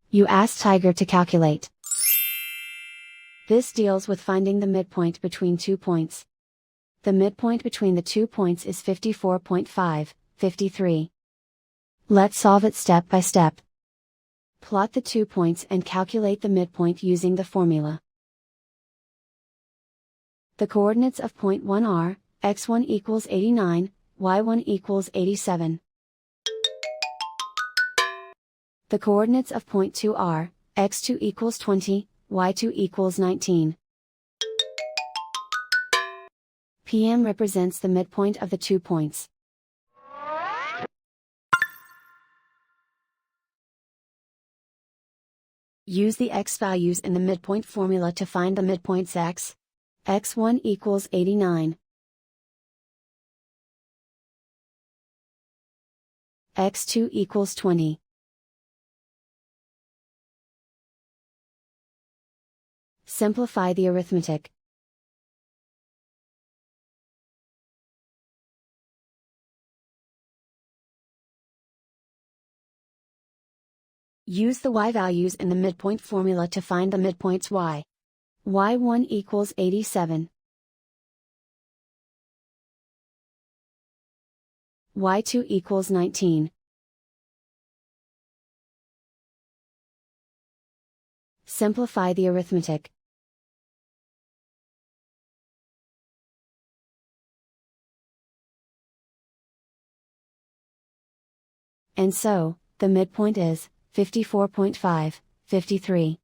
You ask Tiger to calculate. This deals with finding the midpoint between 2 points. The midpoint between the 2 points is 54.5, 53. Let's solve it step by step. Plot the 2 points and calculate the midpoint using the formula. The coordinates of point 1 are, x1 equals 89, y1 equals 87. The coordinates of point 2 are, x2 equals 20, y2 equals 19. PM represents the midpoint of the 2 points. Use the x values in the midpoint formula to find the midpoints x. x1 equals 89. x2 equals 20. Simplify the arithmetic. Use the y values in the midpoint formula to find the midpoints y. y1 equals 87. y2 equals 19. Simplify the arithmetic. And so, the midpoint is 54.5, 53.